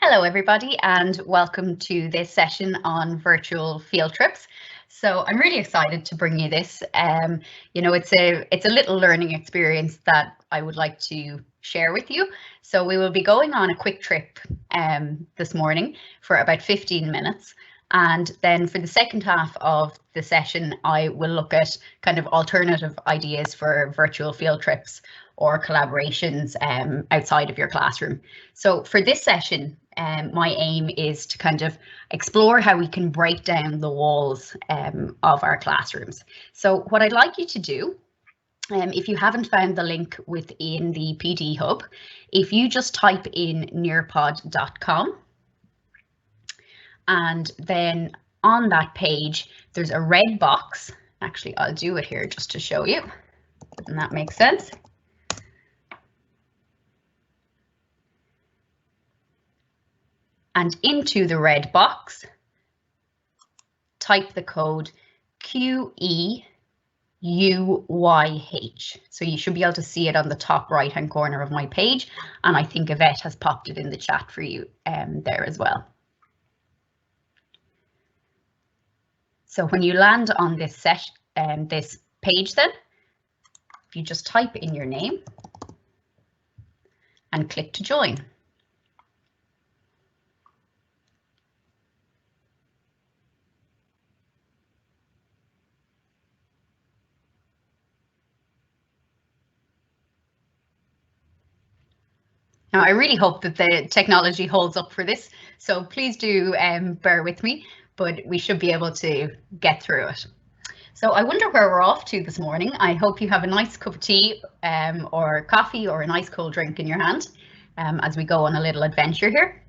Hello everybody and welcome to this session on virtual field trips. So I'm really excited to bring you this. It's a little learning experience that I would like to share with you. So we will be going on a quick trip this morning for about 15 minutes. And then for the second half of the session, I will look at kind of alternative ideas for virtual field trips or collaborations outside of your classroom. So for this session, my aim is to kind of explore how we can break down the walls of our classrooms. So what I'd like you to do, if you haven't found the link within the PD Hub, if you just type in nearpod.com, and then on that page, there's a red box. Actually, I'll do it here just to show you, and that makes sense. And into the red box, type the code QEUYH. So you should be able to see it on the top right hand corner of my page. And I think Yvette has popped it in the chat for you there as well. So when you land on this page then, if you just type in your name and click to join. Now, I really hope that the technology holds up for this, so please do bear with me, but we should be able to get through it. So I wonder where we're off to this morning. I hope you have a nice cup of tea or coffee or a nice cold drink in your hand as we go on a little adventure here.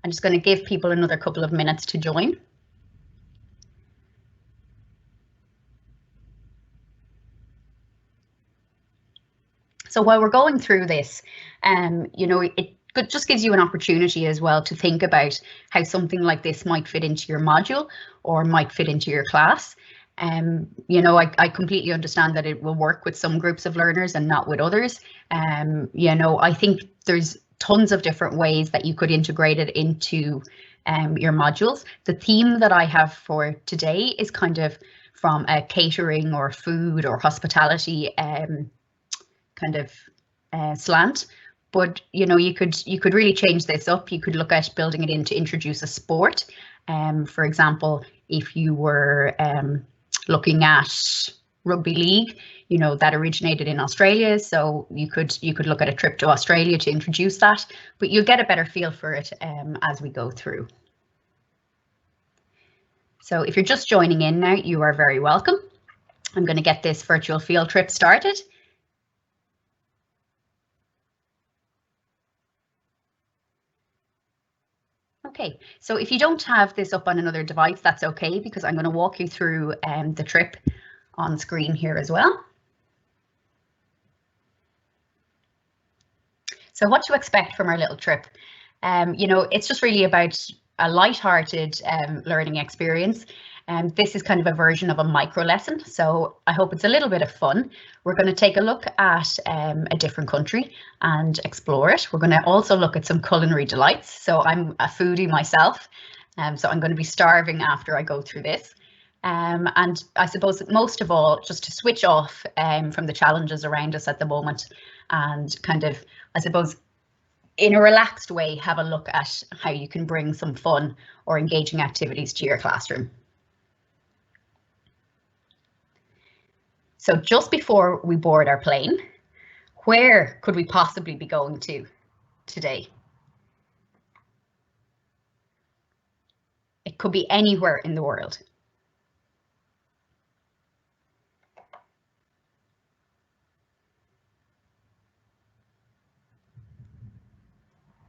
I'm just going to give people another couple of minutes to join. So while we're going through this, it just gives you an opportunity as well to think about how something like this might fit into your module or might fit into your class. I completely understand that it will work with some groups of learners and not with others. I think there's tons of different ways that you could integrate it into your modules. The theme that I have for today is kind of from a catering or food or hospitality kind of slant, but you could really change this up. You could look at building it in to introduce a sport. For example, if you were looking at rugby league, that originated in Australia, so you could look at a trip to Australia to introduce that, but you'll get a better feel for it as we go through. So if you're just joining in now, you are very welcome. I'm going to get this virtual field trip started. Okay, so if you don't have this up on another device, that's okay, because I'm going to walk you through the trip on screen here as well. So what to expect from our little trip? It's just really about a light-hearted learning experience. This is kind of a version of a micro lesson, so I hope it's a little bit of fun. We're going to take a look at a different country and explore it. We're going to also look at some culinary delights. So I'm a foodie myself, so I'm going to be starving after I go through this. And I suppose most of all, just to switch off from the challenges around us at the moment and kind of, I suppose, in a relaxed way, have a look at how you can bring some fun or engaging activities to your classroom. So just before we board our plane, where could we possibly be going to today? It could be anywhere in the world.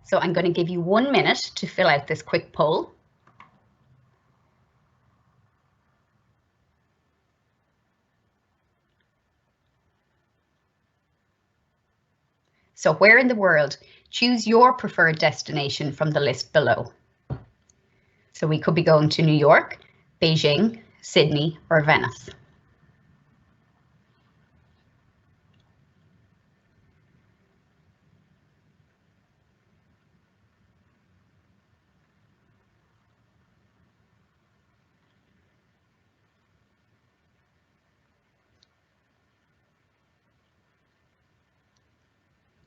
So I'm going to give you 1 minute to fill out this quick poll. So where in the world? Choose your preferred destination from the list below. So we could be going to New York, Beijing, Sydney, or Venice.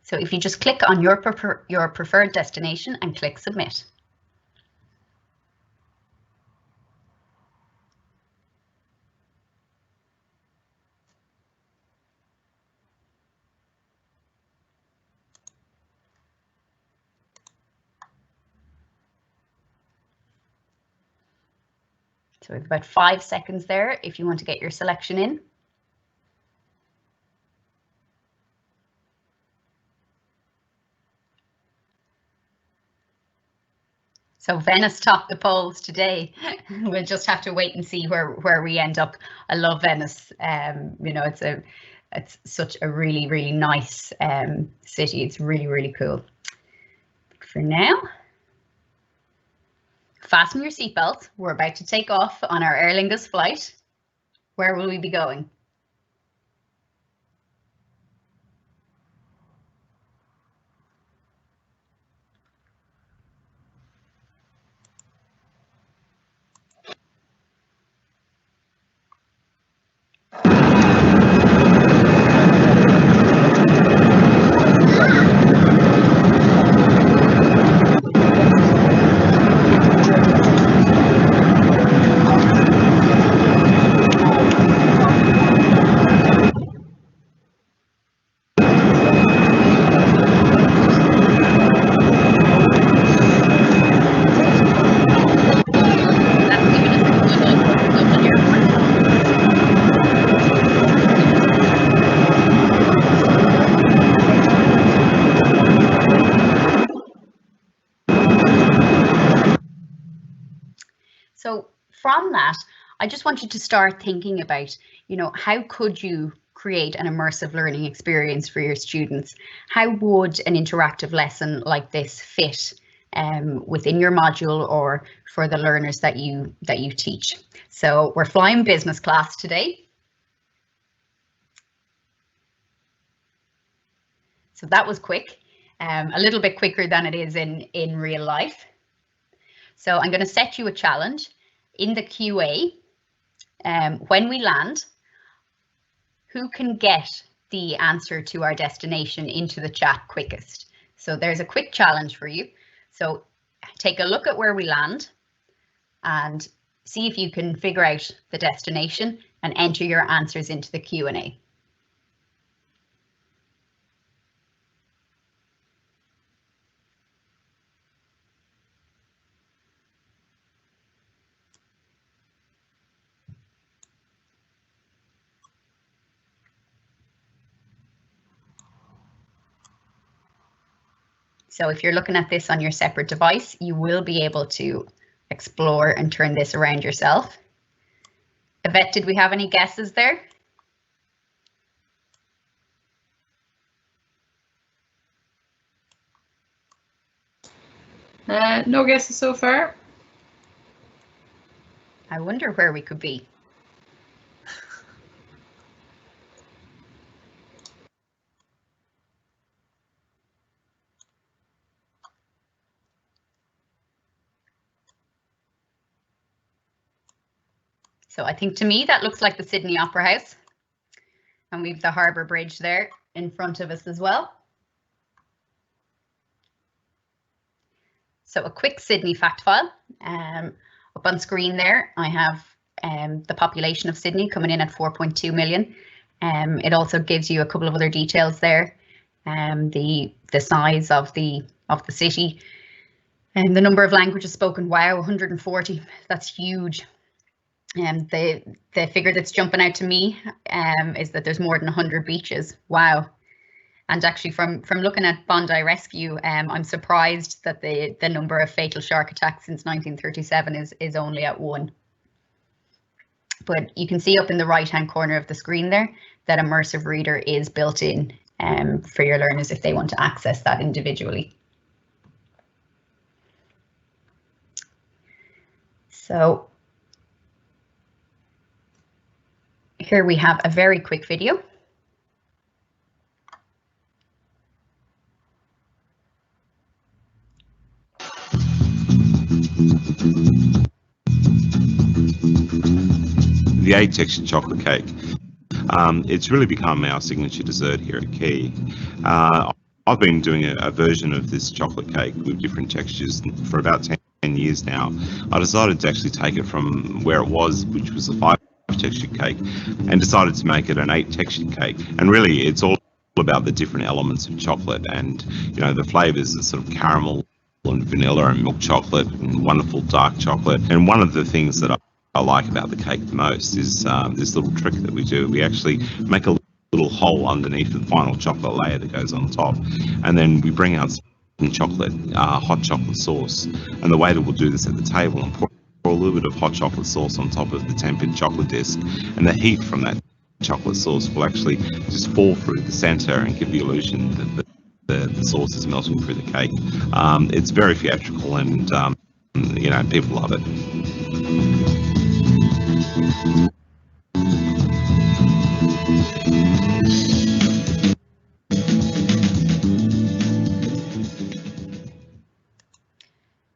So if you just click on your preferred destination and click submit. So we have about 5 seconds there if you want to get your selection in. So Venice topped the polls today. We'll just have to wait and see where we end up. I love Venice. You know, it's such a really nice city. It's really cool. But for now, fasten your seatbelt. We're about to take off on our Aer Lingus flight. Where will we be going? So from that, I just want you to start thinking about, you know, how could you create an immersive learning experience for your students? How would an interactive lesson like this fit within your module or for the learners that you teach? So we're flying business class today. So that was quick, a little bit quicker than it is in real life. So I'm going to set you a challenge in the QA. When we land, who can get the answer to our destination into the chat quickest? So there's a quick challenge for you. So take a look at where we land and see if you can figure out the destination and enter your answers into the Q&A. So if you're looking at this on your separate device, you will be able to explore and turn this around yourself. Yvette, did we have any guesses there? No guesses so far. I wonder where we could be. So I think to me that looks like the Sydney Opera House. And we've the Harbour Bridge there in front of us as well. So a quick Sydney fact file. Up on screen there, I have the population of Sydney coming in at 4.2 million. It also gives you a couple of other details there. The size of the city and the number of languages spoken. Wow, 140. That's huge. The figure that's jumping out to me is that there's more than 100 beaches. Wow. And actually from looking at Bondi Rescue, I'm surprised that the number of fatal shark attacks since 1937 is only at 1. But you can see up in the right hand corner of the screen there that Immersive Reader is built in for your learners if they want to access that individually. So here we have a very quick video. The 8-texture chocolate cake. It's really become our signature dessert here at Key. I've been doing a version of this chocolate cake with different textures for about 10 years now. I decided to actually take it from where it was, which was a 5-textured cake, and decided to make it an 8-textured cake. And really, it's all about the different elements of chocolate, and the flavors are sort of caramel and vanilla and milk chocolate and wonderful dark chocolate. And one of the things that I like about the cake the most is this little trick that we do. We actually make a little hole underneath the final chocolate layer that goes on top, and then we bring out some chocolate, hot chocolate sauce. And the way that we'll do this at the table and pour a little bit of hot chocolate sauce on top of the tempered chocolate disc, and the heat from that chocolate sauce will actually just fall through the center and give the illusion that the sauce is melting through the cake. It's very theatrical, and people love it.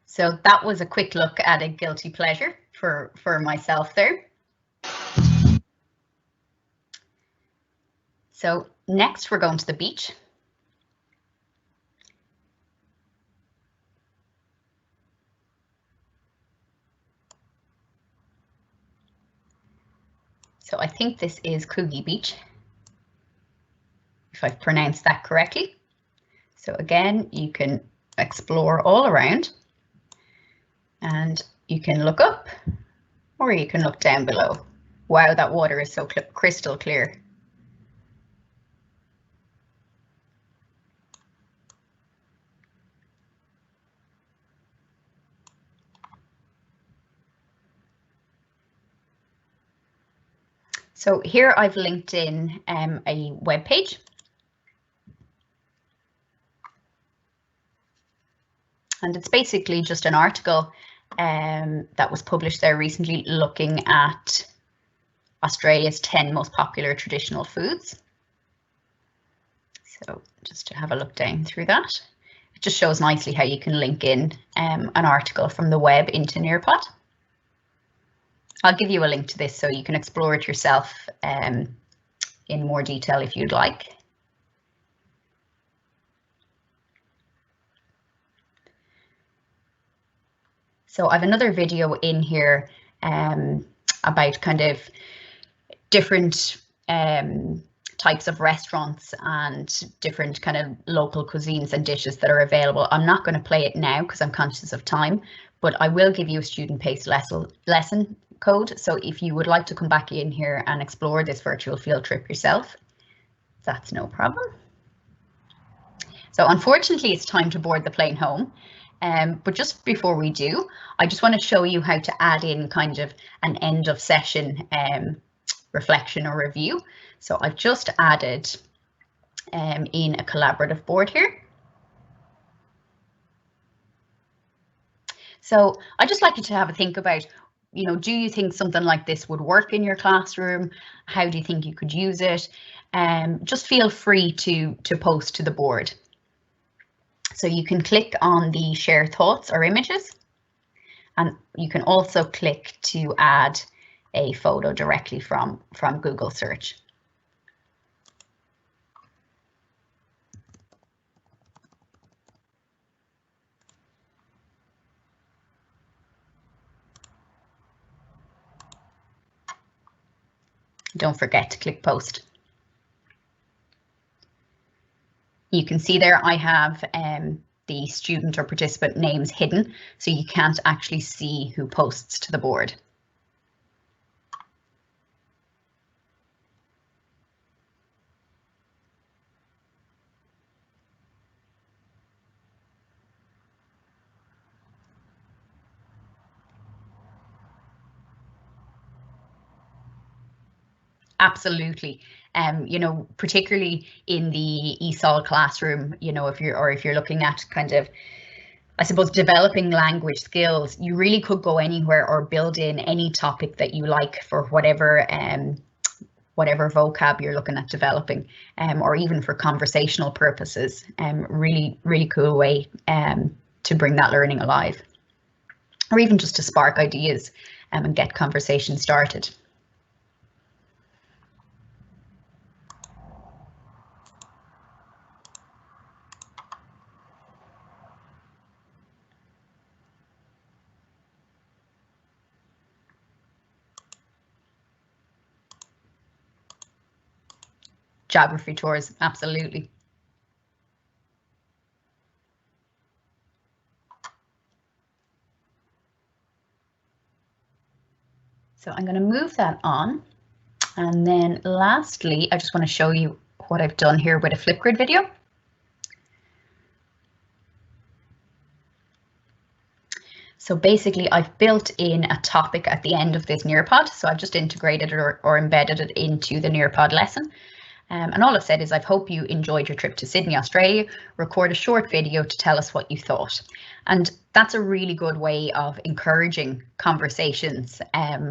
So that was a quick look at a guilty pleasure for myself there. So next we're going to the beach. So I think this is Coogee Beach, if I've pronounced that correctly. So again, you can explore all around, and you can look up or you can look down below. Wow, that water is so crystal clear. So here I've linked in a web page. And it's basically just an article that was published there recently looking at Australia's 10 most popular traditional foods. So just to have a look down through that. It just shows nicely how you can link in an article from the web into Nearpod. I'll give you a link to this so you can explore it yourself in more detail if you'd like. So I have another video in here about kind of different types of restaurants and different kind of local cuisines and dishes that are available. I'm not going to play it now because I'm conscious of time, but I will give you a student-paced lesson code. So if you would like to come back in here and explore this virtual field trip yourself, that's no problem. So unfortunately, it's time to board the plane home. But just before we do, I just want to show you how to add in kind of an end of session reflection or review. So I've just added in a collaborative board here. So I'd just like you to have a think about, do you think something like this would work in your classroom? How do you think you could use it? Just feel free to post to the board. So you can click on the share thoughts or images, and you can also click to add a photo directly from Google search. Don't forget to click post. You can see there I have the student or participant names hidden, so you can't actually see who posts to the board. Absolutely. Particularly in the ESOL classroom, if you're looking at kind of, I suppose, developing language skills, you really could go anywhere or build in any topic that you like for whatever vocab you're looking at developing, or even for conversational purposes. Really cool way to bring that learning alive, or even just to spark ideas and get conversation started. geography tours, absolutely. So I'm going to move that on. And then lastly, I just want to show you what I've done here with a Flipgrid video. So basically I've built in a topic at the end of this Nearpod. So I've just integrated it or embedded it into the Nearpod lesson. And all I've said is I hope you enjoyed your trip to Sydney, Australia. Record a short video to tell us what you thought. And that's a really good way of encouraging conversations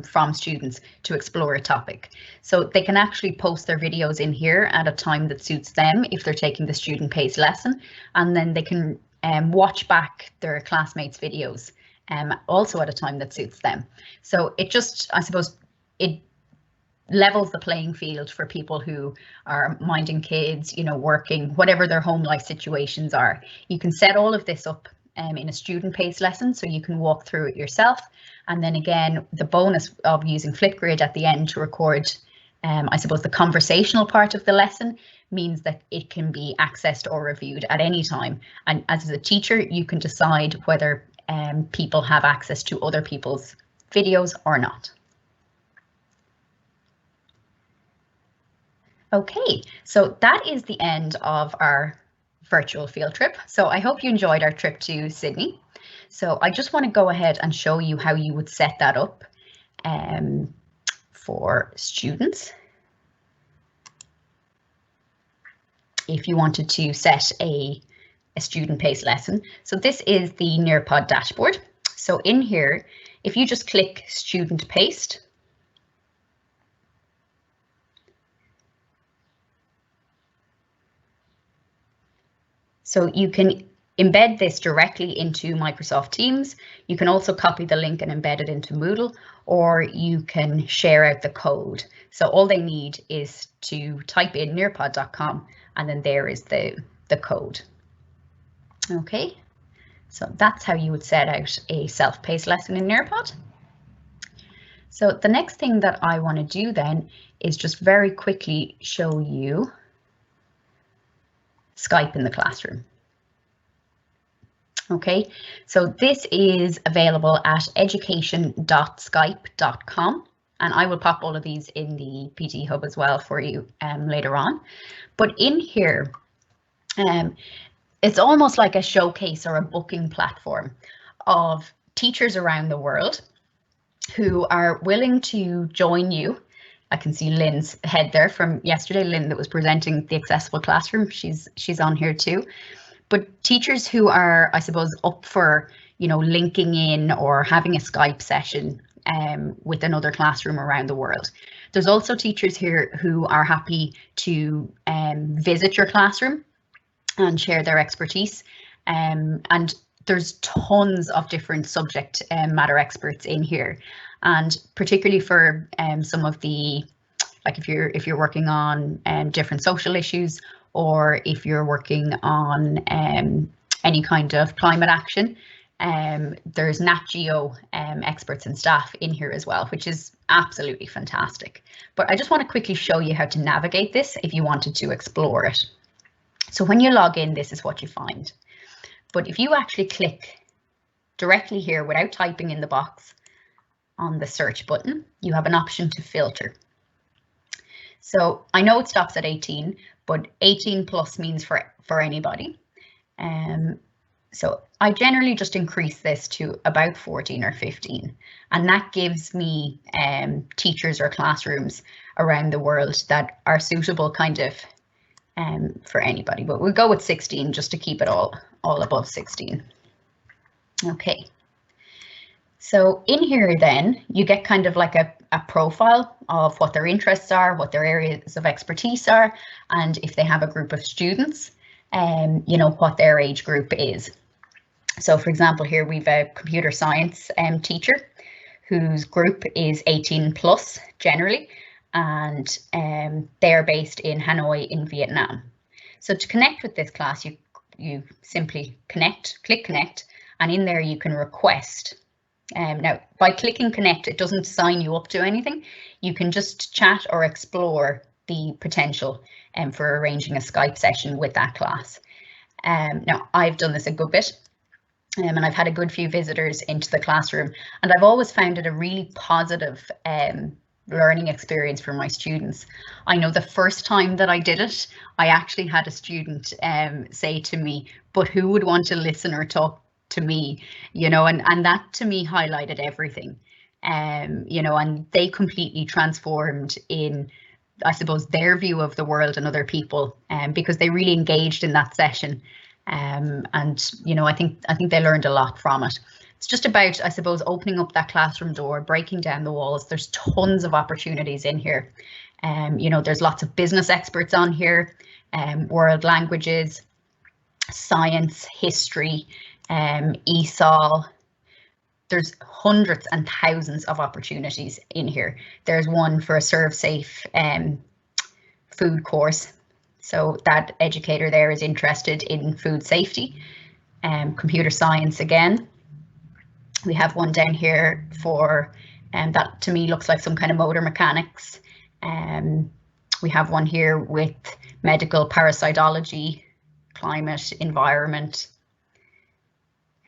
from students to explore a topic. So they can actually post their videos in here at a time that suits them if they're taking the student-paced lesson, and then they can watch back their classmates' videos also at a time that suits them. So it just, I suppose, it levels the playing field for people who are minding kids, you know, working, whatever their home life situations are. You can set all of this up in a student-paced lesson, so you can walk through it yourself. And then again, the bonus of using Flipgrid at the end to record, I suppose, the conversational part of the lesson means that it can be accessed or reviewed at any time. And as a teacher, you can decide whether people have access to other people's videos or not. Okay, so that is the end of our virtual field trip. So I hope you enjoyed our trip to Sydney. So I just want to go ahead and show you how you would set that up for students. If you wanted to set a student-paced lesson. So this is the Nearpod dashboard. So in here, if you just click student-paced, so you can embed this directly into Microsoft Teams. You can also copy the link and embed it into Moodle, or you can share out the code. So all they need is to type in nearpod.com, and then there is the code. Okay, so that's how you would set out a self-paced lesson in Nearpod. So the next thing that I want to do then is just very quickly show you Skype in the classroom. Okay, so this is available at education.skype.com, and I will pop all of these in the PT Hub as well for you later on. But in here, it's almost like a showcase or a booking platform of teachers around the world who are willing to join you. I can see Lynn's head there from yesterday, Lynn that was presenting the accessible classroom. She's on here too. But teachers who are, I suppose, up for, you know, linking in or having a Skype session with another classroom around the world. There's also teachers here who are happy to visit your classroom and share their expertise. And there's tons of different subject matter experts in here. And particularly for some of the, like if you're working on different social issues, or if you're working on any kind of climate action, there's Nat Geo experts and staff in here as well, which is absolutely fantastic. But I just want to quickly show you how to navigate this if you wanted to explore it. So when you log in, this is what you find. But if you actually click directly here without typing in the box on the search button, you have an option to filter. So I know it stops at 18, but 18 plus means for anybody. So I generally just increase this to about 14 or 15, and that gives me teachers or classrooms around the world that are suitable kind of for anybody, but we'll go with 16 just to keep it all above 16. Okay. So in here then you get kind of like a profile of what their interests are, what their areas of expertise are, and if they have a group of students, you know, what their age group is. So for example, here we've a computer science teacher whose group is 18 plus generally, and they're based in Hanoi in Vietnam. So to connect with this class, you simply click connect, and in there you can request. Now, by clicking connect, it doesn't sign you up to anything. You can just chat or explore the potential for arranging a Skype session with that class. Now, I've done this a good bit, and I've had a good few visitors into the classroom, and I've always found it a really positive learning experience for my students. I know the first time that I did it, I actually had a student say to me, "But who would want to listen or talk to me?" You know, and that to me highlighted everything. You know, and they completely transformed in, I suppose, their view of the world and other people, because they really engaged in that session. And you know, I think they learned a lot from it. It's just about, I suppose, opening up that classroom door, breaking down the walls. There's tons of opportunities in here. You know, there's lots of business experts on here, world languages, science, history, ESOL. There's hundreds and thousands of opportunities in here. There's one for a Serve Safe food course. So that educator there is interested in food safety. Computer science again. We have one down here for, that to me looks like some kind of motor mechanics. We have one here with medical parasitology, climate, environment,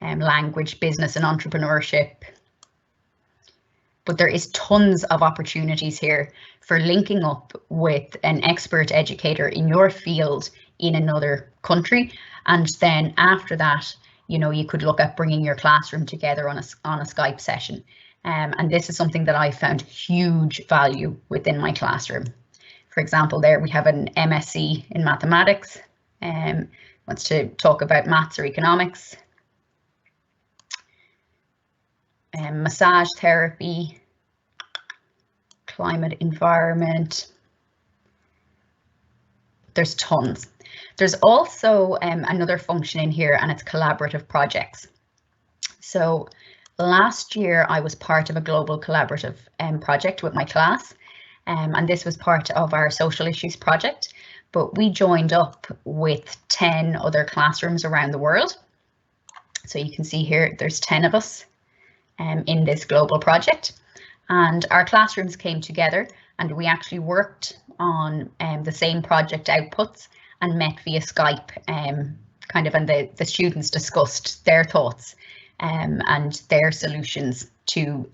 language, business and entrepreneurship. But there is tons of opportunities here for linking up with an expert educator in your field in another country. And then after that, you know, you could look at bringing your classroom together on a Skype session. And this is something that I found huge value within my classroom. For example, there we have an MSc in mathematics, wants to talk about maths or economics. Massage therapy, climate, environment. There's tons. There's also another function in here, and it's collaborative projects. So last year I was part of a global collaborative project with my class, and this was part of our social issues project, but we joined up with 10 other classrooms around the world. So you can see here there's 10 of us in this global project, and our classrooms came together and we actually worked on the same project outputs and met via Skype, and the students discussed their thoughts and their solutions to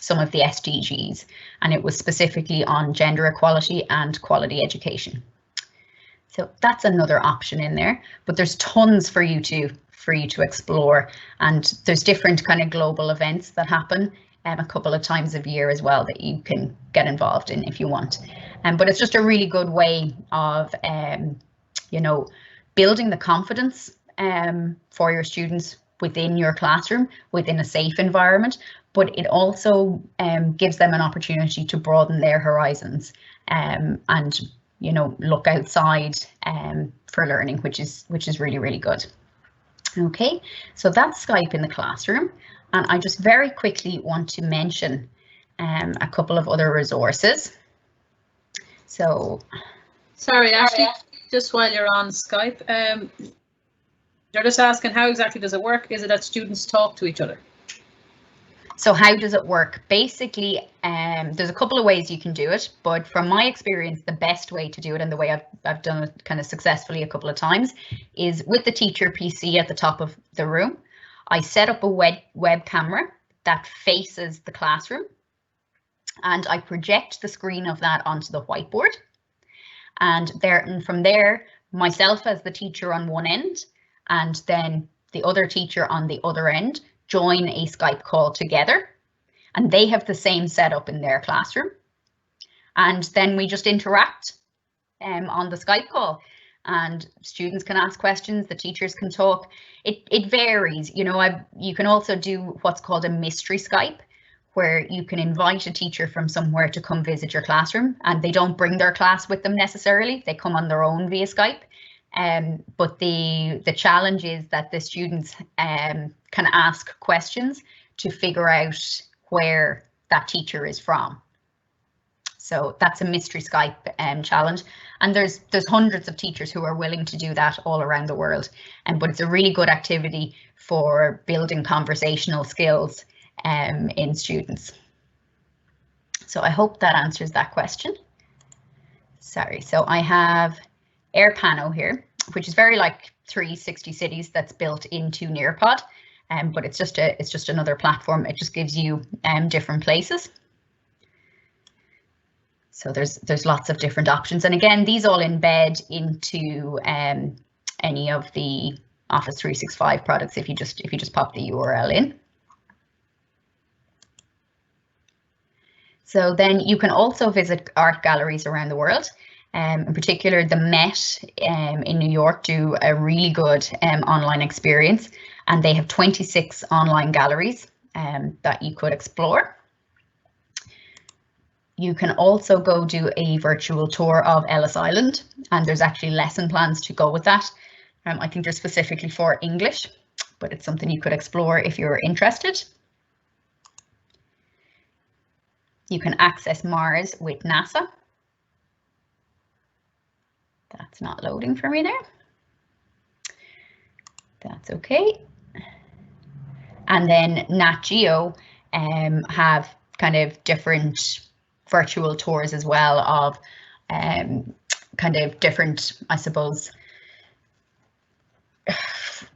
some of the SDGs, and it was specifically on gender equality and quality education. So that's another option in there, but there's tons for you to explore, and there's different kind of global events that happen a couple of times a year as well that you can get involved in if you want. But it's just a really good way of you know, building the confidence for your students within your classroom, within a safe environment, but it also gives them an opportunity to broaden their horizons and, you know, look outside for learning, which is really, really good. Okay, so that's Skype in the classroom, and I just very quickly want to mention a couple of other resources. So, sorry, Ashley, just while you're on Skype, they're just asking how exactly does it work? Is it that students talk to each other? So how does it work? Basically, there's a couple of ways you can do it, but from my experience, the best way to do it, and the way I've done it kind of successfully a couple of times, is with the teacher PC at the top of the room. I set up a web camera that faces the classroom, and I project the screen of that onto the whiteboard. And from there, myself as the teacher on one end, and then the other teacher on the other end, join a Skype call together, and they have the same setup in their classroom. And then we just interact on the Skype call, and students can ask questions, the teachers can talk. It varies, you know. You can also do what's called a mystery Skype, where you can invite a teacher from somewhere to come visit your classroom, and they don't bring their class with them necessarily, they come on their own via Skype. But the challenge is that the students can ask questions to figure out where that teacher is from. So that's a mystery Skype challenge, and there's hundreds of teachers who are willing to do that all around the world. But it's a really good activity for building conversational skills in students. So I hope that answers that question. sorry, so I have Airpano here, which is very like 360 Cities that's built into Nearpod, but it's just another platform. It just gives you different places. So there's lots of different options, and again, these all embed into any of the Office 365 products if you just pop the URL in. So then you can also visit art galleries around the world. In particular, the Met in New York do a really good online experience, and they have 26 online galleries that you could explore. You can also go do a virtual tour of Ellis Island, and there's actually lesson plans to go with that. I think they're specifically for English, but it's something you could explore if you're interested. You can access Mars with NASA. That's not loading for me there. That's okay. And then Nat Geo have kind of different virtual tours as well of kind of different, I suppose,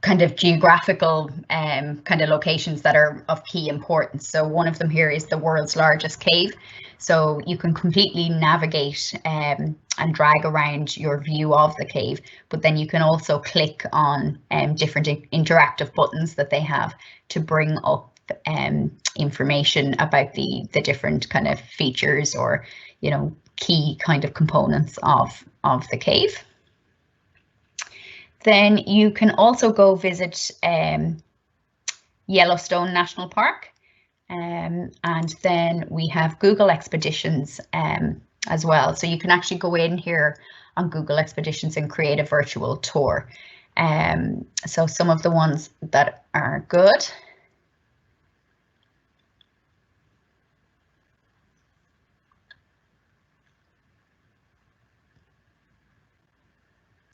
kind of geographical kind of locations that are of key importance. So one of them here is the world's largest cave. So you can completely navigate and drag around your view of the cave, but then you can also click on different interactive buttons that they have to bring up information about the different kind of features or, you know, key kind of components of the cave. Then you can also go visit Yellowstone National Park, and then we have Google Expeditions as well. So you can actually go in here on Google Expeditions and create a virtual tour. So some of the ones that are good.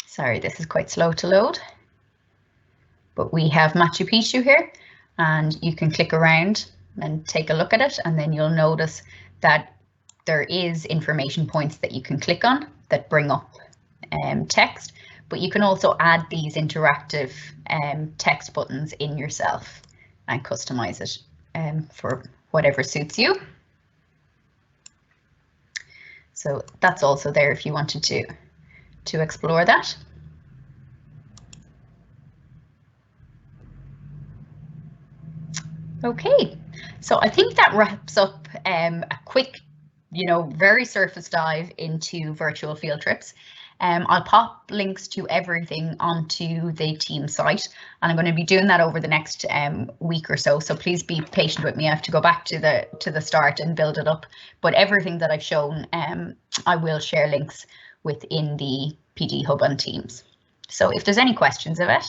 Sorry, this is quite slow to load, but we have Machu Picchu here, and you can click around and take a look at it, and then you'll notice that there is information points that you can click on that bring up text, but you can also add these interactive text buttons in yourself and customize it for whatever suits you. So that's also there if you wanted to explore that. Okay, so I think that wraps up a quick, you know, very surface dive into virtual field trips. I'll pop links to everything onto the team site, and I'm going to be doing that over the next week or so. So please be patient with me. I have to go back to the start and build it up. But everything that I've shown, I will share links within the PD Hub on Teams. So if there's any questions of it.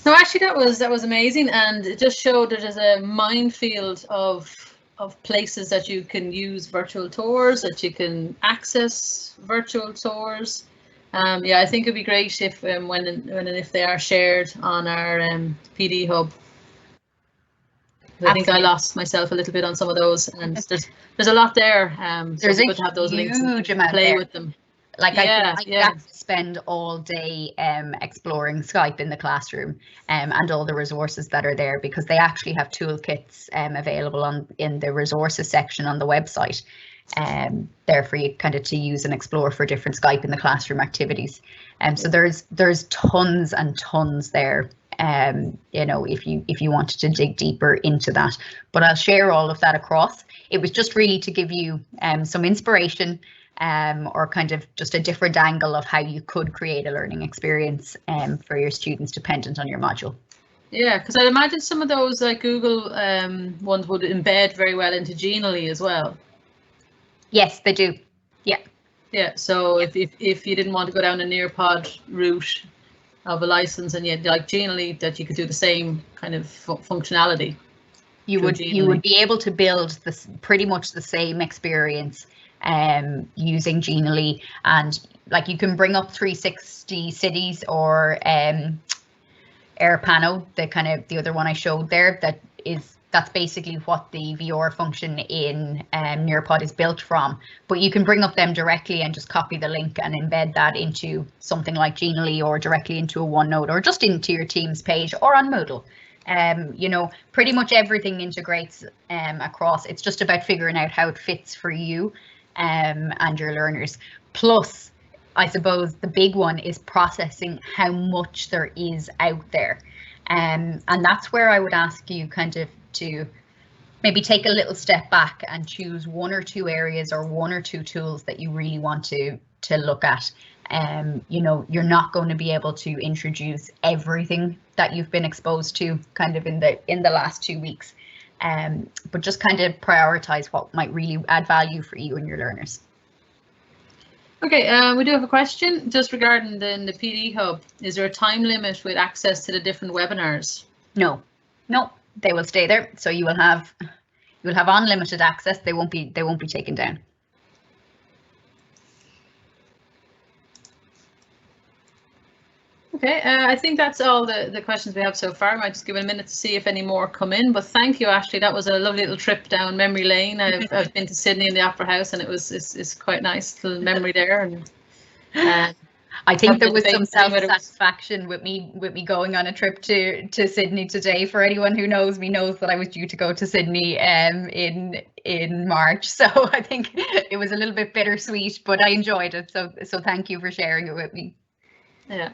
No, actually, that was amazing, and it just showed that there's a minefield of places that you can use virtual tours, that you can access virtual tours. Yeah, I think it'd be great if when and if they are shared on our PD Hub. I think I lost myself a little bit on some of those, and there's a lot there. There's so a good to have those links huge and amount play there. with them. Like Yeah, I could spend all day exploring Skype in the classroom and all the resources that are there, because they actually have toolkits available in the resources section on the website there for you kind of to use and explore for different Skype in the classroom activities. So there's tons and tons there. You know, if you wanted to dig deeper into that, but I'll share all of that across. It was just really to give you some inspiration or kind of just a different angle of how you could create a learning experience for your students dependent on your module. Yeah, because I imagine some of those like Google ones would embed very well into Genially as well. Yes, they do. Yeah. Yeah, so if you didn't want to go down a Nearpod route of a license, and yet like Genially, that you could do the same kind of functionality. You would be able to build this pretty much the same experience using Genially, and like you can bring up 360 Cities or Airpano, the other one I showed there, that is That's basically what the VR function in Nearpod is built from. But you can bring up them directly and just copy the link and embed that into something like Genially or directly into a OneNote or just into your Teams page or on Moodle. You know, pretty much everything integrates across. It's just about figuring out how it fits for you and your learners. Plus, I suppose the big one is processing how much there is out there. And that's where I would ask you kind of to maybe take a little step back and choose 1 or 2 areas or 1 or 2 tools that you really want to look at. You know, you're not going to be able to introduce everything that you've been exposed to kind of in the last 2 weeks, but just kind of prioritize what might really add value for you and your learners. Okay, we do have a question just regarding the PD Hub. Is there a time limit with access to the different webinars? No, they will stay there. So you will have unlimited access. They won't be taken down. Okay, I think that's all the questions we have so far. I might just give it a minute to see if any more come in, but thank you, Ashley. That was a lovely little trip down memory lane. I've been to Sydney in the Opera House, and it's quite nice little memory there. And I think there was some self-satisfaction with me going on a trip to Sydney today. For anyone who knows me knows that I was due to go to Sydney in March, so I think it was a little bit bittersweet, but I enjoyed it. So thank you for sharing it with me. Yeah.